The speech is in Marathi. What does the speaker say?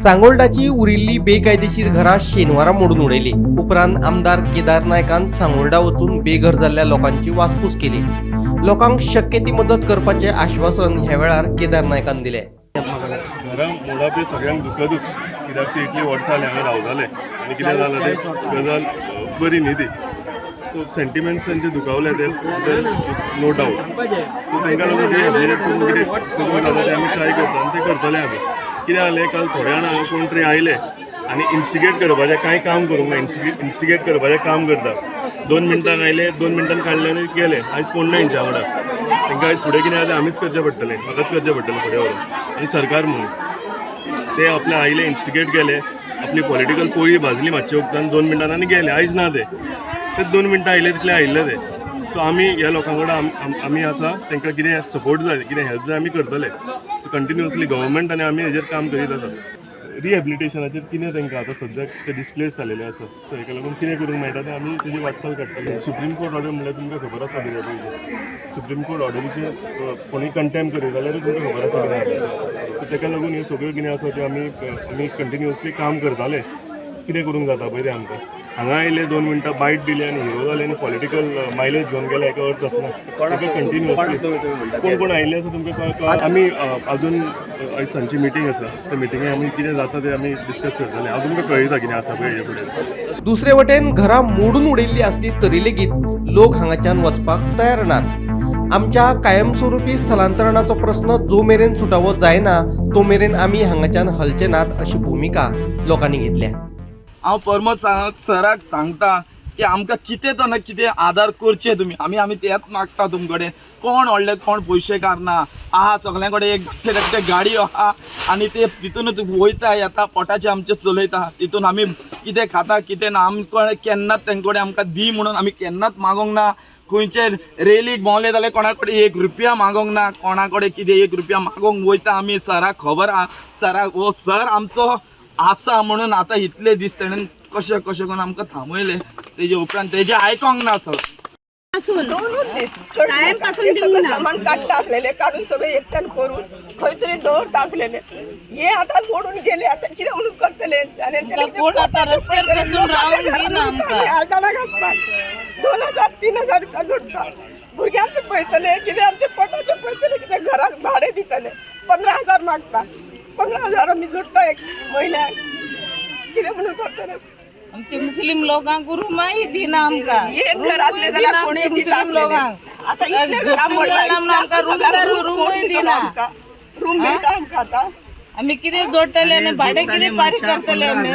सांगोलडाची उरिल्ली बेकायदेशीर घरां शेनवारा मोडून उडयली। उपरांत आमदार केदार नायकान सांगोलडा वचून बेघर जाल्ल्या लोकांची वासपूस केली। लोकांक शक्य ती मदत करपाचे आश्वासन ह्या वेळार केदार नायकान दिले। घरां मोडप सगळ्यांक दुखदूच, कित्याक ती इतली वर्सां जालीं हांगा रावताले आनी कितें जालें तें गजाल बरी न्ही ती। सो सेंटिमेंट्स तांचे दुखावले ते नो डावट। सो तांकां लागून कितें एप्रिशिएट करून कितें करूंक जाता तें आमी ट्राय करता आनी तें करतले आमी। कितें जालें काल थोडे जाण हांगा कोण तरी आयले आनी इन्स्टिगेट करपाचें कांय काम करूंक ना, इन्स्टिगेट करपाचें काम करता। 2 मिनटांक आयले, 2 मिनटांक काडले आनी गेले। आयज कोण ना हेंच्या वांगडा। तांकां आयज फुडें कितें जालें आमीच करचें पडटलें, म्हाकाच करचें पडटलें फुडें व्हरून। आनी सरकार म्हणून ते आपले आयले, इन्स्टिगेट केले, आपली पॉलिटिकल पोळी भाजली मातशे वखदान 2 मिनटान आनी गेले। आयज ना ते 2 मिनटां आयले तितले आयिल्ले ते। सो आमी ह्या लोकां कडेन आमी आसा, तांकां कितें सपोर्ट जाय, कितें हेल्प जाय आमी करतले। कंटिन्युअसली गव्हर्मेंट आनी आमी हेजेर काम करीत आसा। रिहॅबिलिटेशनाचेर कितें तांकां आतां सद्याक ते डिस्प्लेस जालेले आसा, सो हेका लागून कितें करूंक मेळटा तें आमी तेजी वाटचाल काडटले। सुप्रीम कोर्ट ऑर्डर म्हणल्यार तुमकां खबर आसा कितें पयलीं। सुप्रीम कोर्ट ऑर्डरीचेर कोणी कंटेम करीत जाल्यार तुमकां खबर आसा कितें जाता। सो तेका लागून ह्यो सगळ्यो कितें आसा त्यो आमी कंटिन्युअसली काम करताले। कितें करूंक जाता पळय तें आमकां। हांगा आयले 2 मिनटां बायट दिली आनी हिरो जाले आनी पॉलिटिकल मायलेज घेवन गेले, हेका अर्थ आसना। ताका कंटिन्युअसली कोण आयिल्ले आसा तुमकां आमी अजून आयज सांजची मिटींग आसा, त्या मिटिंगेक आमी कितें जाता तें आमी डिस्कस करतले। हांव तुमकां कळयता कितें आसा पळय हेजे फुडें। दुसरे वटेन घरां मोडून उडयल्ली आसली तरी लेगीत लोक हांगाच्यान वचपाक तयार नात। आमच्या कायमस्वरुपी स्थलांतरणाचो प्रश्न जो मेरेन सुटावो जायना तो मेरेन आमी हांगाच्यान हलचे नात अशी भुमिका लोकांनी घेतल्या। हांव परमत सराक सांगता की आमकां कितें तो ना कितें आदार करचे तुमी। आमी तेंच मागता तुम कडेन। कोण व्हडले कोण पयशेकार ना आहा, सगळ्यां कडेन एक धाकटे गाडयो आहा आनी ते तितूनच वयता येता, पोटाचे आमचे चलयता। तितून आमी कितें खाता कितें ना आमकां केन्नाच तेंचे कडेन आमकां दी म्हणून आमी केन्नाच मागोंक ना। खंयचे रेलीक भोंवले जाल्यार कोणा कडेन 1 रुपया मागोंक ना, कोणा कडेन कितें 1 रुपया मागोंक वयता आमी। सराक खबर आहा, सराक हो सर आमचो आसा म्हणून आतां इतले दीस तेणेन कशें करून आमकां थांबयले, तेजे उपरांत तेजे आयकोंक ना सर। दोनूच दीस टायम पासून सगळं सामान काडटा आसलेले, काडून सगळे एकट्यान करून खंय तरी दवरता आसलेले। हे आतां मोडून गेले, आतां कितें म्हणून करतले? आयदनाक आसपाक 2000-3000 रुपया जोडटा। भुरग्यांचे पळयतले कितें, आमचे पोटाचे पळयतले कितें, घराक भाडें दितले 15,000 मागता। 15,000 आमी जोडटा एक म्हयन्याक, कितें म्हणून करतले? आमचे मुस्लिम लोकांक रूमय दिना आमकां। एक घर असले जाल्यार कोणी मुस्लिम लोकांक आता इतले घरा मोडला, रूमय दिना। रूम मेळटा आमकां आतां। आमी कितें जोडटले आनी भाडें कितें फारीक करतले आमी?